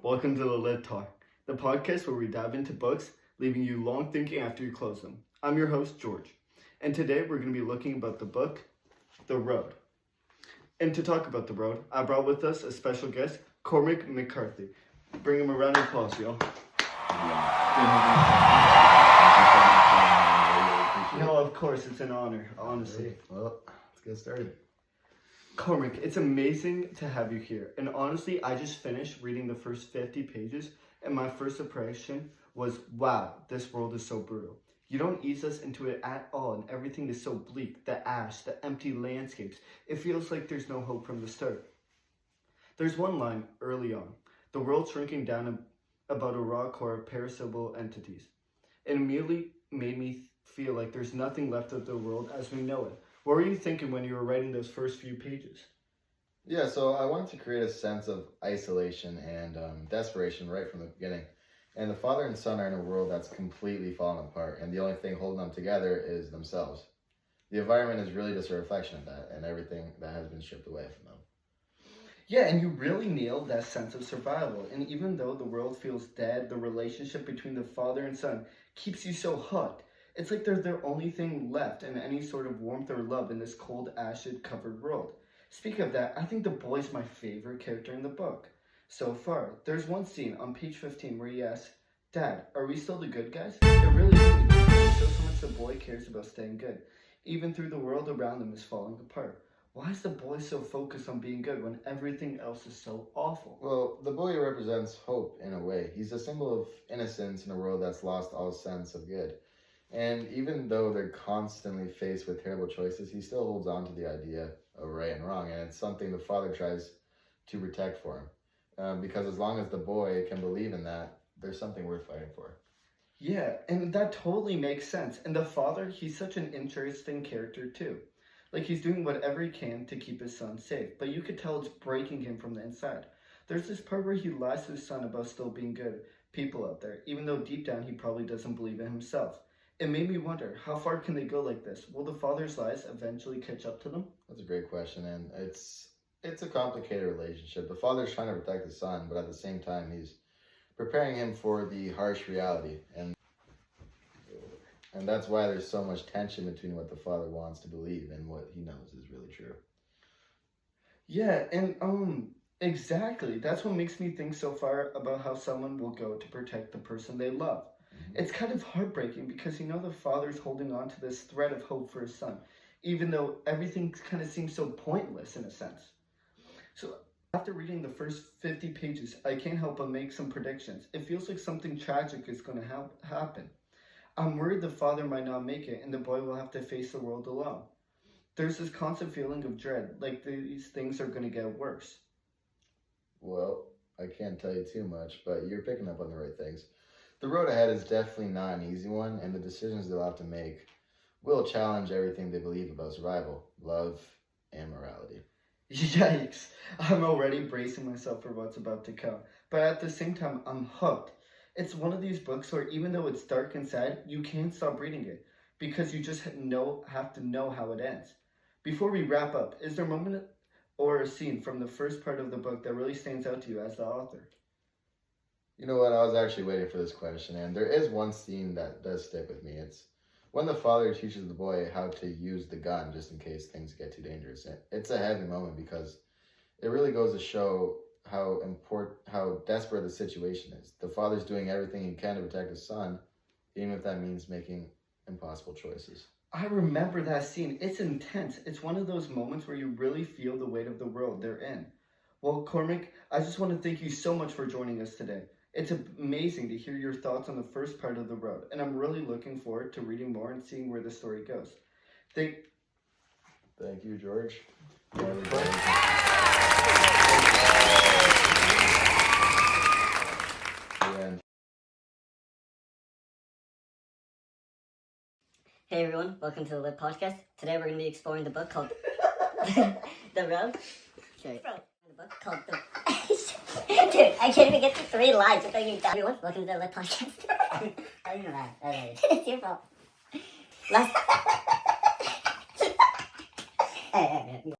Welcome to the Lit Talk, the podcast where we dive into books, leaving you long thinking after you close them. I'm your host, George, and today we're going to be looking about the book, The Road. And to talk about The Road, I brought with us a special guest, Cormac McCarthy. Bring him a round of applause, y'all. No, of course, it's an honor, honestly. Well, let's get started. Cormac, it's amazing to have you here. And honestly, I just finished reading the first 50 pages, and my first impression was, wow, this world is so brutal. You don't ease us into it at all, and everything is so bleak. The ash, the empty landscapes. It feels like there's no hope from the start. There's one line early on. The world shrinking down about a raw core of parasitical entities. It immediately made me feel like there's nothing left of the world as we know it. What were you thinking when you were writing those first few pages? Yeah, so I wanted to create a sense of isolation and desperation right from the beginning. And the father and son are in a world that's completely fallen apart, and the only thing holding them together is themselves. The environment is really just a reflection of that, and everything that has been stripped away from them. Yeah, and you really nailed that sense of survival. And even though the world feels dead, the relationship between the father and son keeps you so hooked. It's like they're their only thing left in any sort of warmth or love in this cold, acid-covered world. Speaking of that, I think the boy's my favorite character in the book so far. There's one scene on page 15 where he asks, "Dad, are we still the good guys?" It really is because it shows how much the boy cares about staying good, even through the world around him is falling apart. Why is the boy so focused on being good when everything else is so awful? Well, the boy represents hope in a way. He's a symbol of innocence in a world that's lost all sense of good. And even though they're constantly faced with terrible choices, he still holds on to the idea of right and wrong. And it's something the father tries to protect for him. Because as long as the boy can believe in that, there's something worth fighting for. Yeah, and that totally makes sense. And the father, he's such an interesting character too. Like he's doing whatever he can to keep his son safe, but you could tell it's breaking him from the inside. There's this part where he lies to his son about still being good people out there, even though deep down he probably doesn't believe in himself. It made me wonder, how far can they go like this? Will the father's lies eventually catch up to them? That's a great question, and it's a complicated relationship. The father's trying to protect his son, but at the same time, he's preparing him for the harsh reality, and that's why there's so much tension between what the father wants to believe and what he knows is really true. Yeah, and exactly. That's what makes me think so far about how someone will go to protect the person they love. It's kind of heartbreaking because the father's holding on to this thread of hope for his son, even though everything kind of seems so pointless in a sense. So after reading the first 50 pages, I can't help but make some predictions. It feels like something tragic is going to happen. I'm worried the father might not make it and the boy will have to face the world alone. There's this constant feeling of dread, like these things are going to get worse. Well, I can't tell you too much, but you're picking up on the right things. The road ahead is definitely not an easy one, and the decisions they'll have to make will challenge everything they believe about survival, love, and morality. Yikes! I'm already bracing myself for what's about to come, but at the same time, I'm hooked. It's one of these books where even though it's dark and sad, you can't stop reading it, because you just have to know how it ends. Before we wrap up, is there a moment or a scene from the first part of the book that really stands out to you as the author? You know what, I was actually waiting for this question, and there is one scene that does stick with me. It's when the father teaches the boy how to use the gun just in case things get too dangerous. It's a heavy moment because it really goes to show how desperate the situation is. The father's doing everything he can to protect his son, even if that means making impossible choices. I remember that scene. It's intense. It's one of those moments where you really feel the weight of the world they're in. Well, Cormac, I just want to thank you so much for joining us today. It's amazing to hear your thoughts on the first part of The Road, and I'm really looking forward to reading more and seeing where the story goes. Thank you, George. Hey everyone, welcome to the Lit Podcast. Today we're going to be exploring the book called The Road. Sorry. The book called The... Dude, I can't even get to 3 lines. I thought you were done. Everyone, welcome to the Lit Podcast. I don't even laugh. It's your fault. Last... Hey.